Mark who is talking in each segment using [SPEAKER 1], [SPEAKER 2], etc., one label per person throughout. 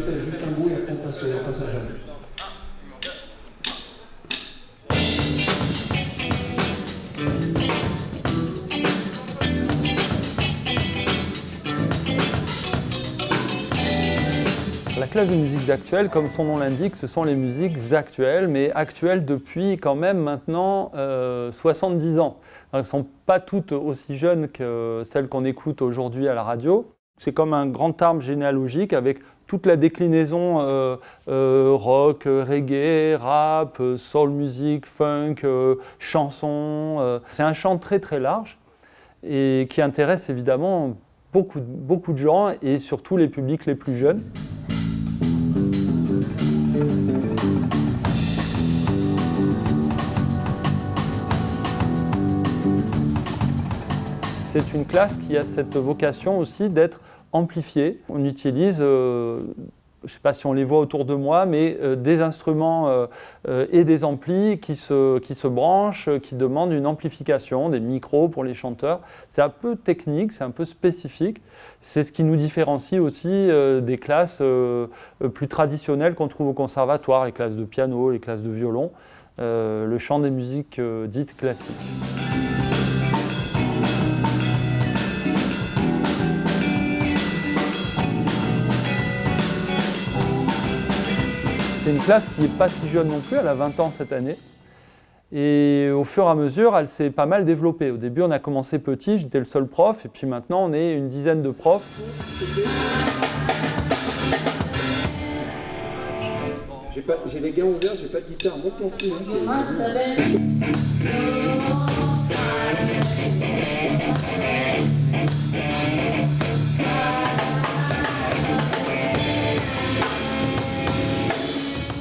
[SPEAKER 1] fait juste un bout et après on passe à Jeanne.
[SPEAKER 2] La classe de musique actuelle, comme son nom l'indique, ce sont les musiques actuelles, mais actuelles depuis quand même maintenant 70 ans. Elles ne sont pas toutes aussi jeunes que celles qu'on écoute aujourd'hui à la radio. C'est comme un grand arbre généalogique avec toute la déclinaison rock, reggae, rap, soul music, funk, chanson. C'est un champ très très large et qui intéresse évidemment beaucoup de gens et surtout les publics les plus jeunes. C'est une classe qui a cette vocation aussi d'être amplifiée. On utilise, je ne sais pas si on les voit autour de moi, mais des instruments et des amplis qui se branchent, qui demandent une amplification, des micros pour les chanteurs. C'est un peu technique, c'est un peu spécifique. C'est ce qui nous différencie aussi des classes plus traditionnelles qu'on trouve au conservatoire, les classes de piano, les classes de violon, le chant des musiques dites classiques. C'est une classe qui n'est pas si jeune non plus, elle a 20 ans cette année. Et au fur et à mesure, elle s'est pas mal développée. Au début, on a commencé petit, j'étais le seul prof, et puis maintenant, on est une dizaine de profs.
[SPEAKER 1] J'ai les gars ouverts, j'ai pas de guitare, monte ton cul.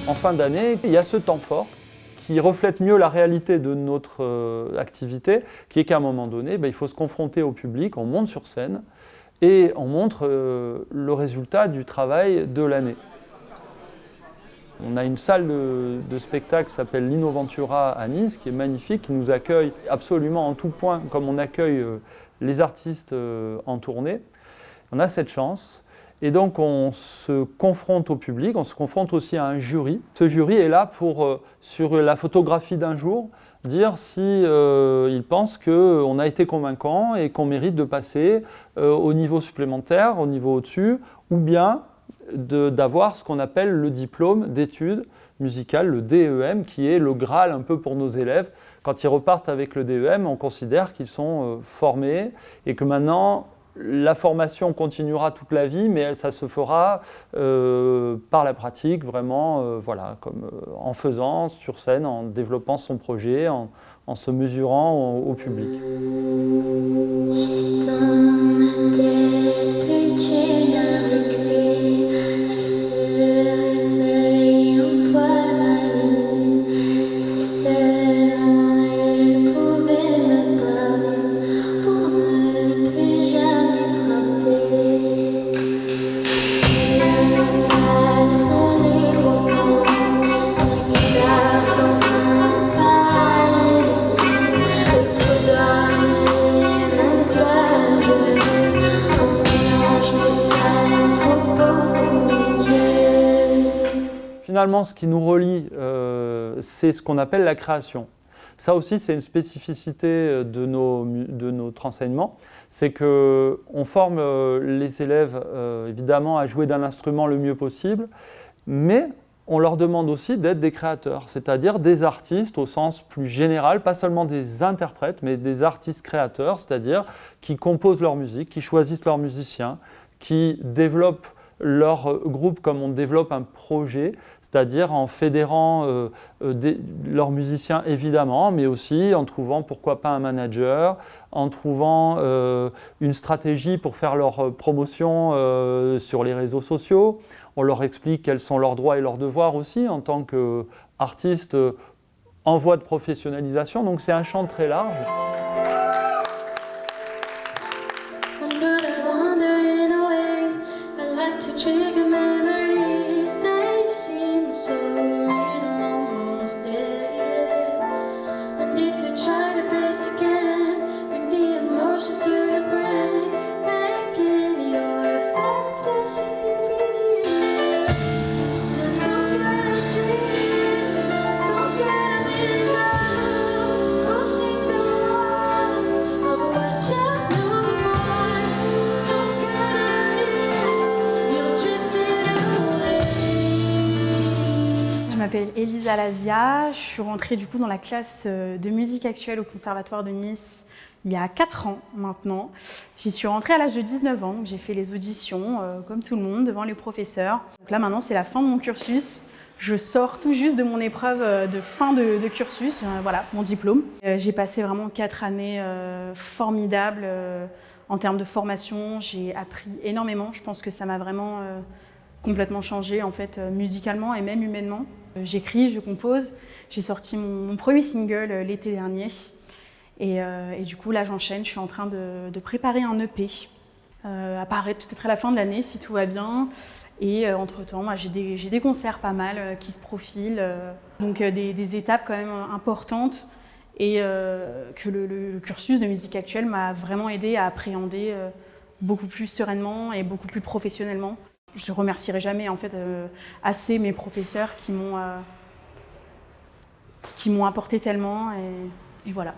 [SPEAKER 2] En fin d'année, il y a ce temps fort qui reflète mieux la réalité de notre activité, qui est qu'à un moment donné, il faut se confronter au public, on monte sur scène et on montre le résultat du travail de l'année. On a une salle de spectacle qui s'appelle l'Innoventura à Nice, qui est magnifique, qui nous accueille absolument en tout point, comme on accueille les artistes en tournée. On a cette chance. Et donc on se confronte au public, on se confronte aussi à un jury. Ce jury est là pour, sur la photographie d'un jour, dire si il pense qu'on a été convaincant et qu'on mérite de passer au niveau supplémentaire, au niveau au-dessus, ou bien d'avoir ce qu'on appelle le diplôme d'études musicales, le DEM, qui est le Graal un peu pour nos élèves. Quand ils repartent avec le DEM, on considère qu'ils sont formés et que maintenant, la formation continuera toute la vie, mais ça se fera par la pratique, vraiment, voilà, comme en faisant sur scène, en développant son projet, en se mesurant au public. Finalement, ce qui nous relie, c'est ce qu'on appelle la création. Ça aussi, c'est une spécificité de notre enseignement. C'est qu'on forme les élèves, évidemment, à jouer d'un instrument le mieux possible, mais on leur demande aussi d'être des créateurs, c'est-à-dire des artistes au sens plus général, pas seulement des interprètes, mais des artistes créateurs, c'est-à-dire qui composent leur musique, qui choisissent leurs musiciens, qui développent leur groupe comme on développe un projet, c'est-à-dire en fédérant leurs musiciens évidemment, mais aussi en trouvant pourquoi pas un manager, en trouvant une stratégie pour faire leur promotion sur les réseaux sociaux. On leur explique quels sont leurs droits et leurs devoirs aussi en tant qu'artistes en voie de professionnalisation. Donc c'est un champ très large.
[SPEAKER 3] m'appelle Elisa Lazia, je suis rentrée du coup dans la classe de musique actuelle au Conservatoire de Nice il y a 4 ans maintenant. J'y suis rentrée à l'âge de 19 ans, j'ai fait les auditions comme tout le monde devant les professeurs. Donc là maintenant c'est la fin de mon cursus, je sors tout juste de mon épreuve de fin de cursus, voilà mon diplôme. J'ai passé vraiment 4 années formidables en termes de formation, j'ai appris énormément, je pense que ça m'a vraiment complètement changé en fait musicalement et même humainement. J'écris, je compose, j'ai sorti mon premier single l'été dernier et du coup là j'enchaîne, je suis en train de préparer un EP apparaître peut-être à la fin de l'année si tout va bien et entre-temps j'ai des concerts pas mal qui se profilent, donc des étapes quand même importantes et que le cursus de musique actuelle m'a vraiment aidé à appréhender beaucoup plus sereinement et beaucoup plus professionnellement. Je ne remercierai jamais en fait, assez mes professeurs qui m'ont apporté tellement et voilà.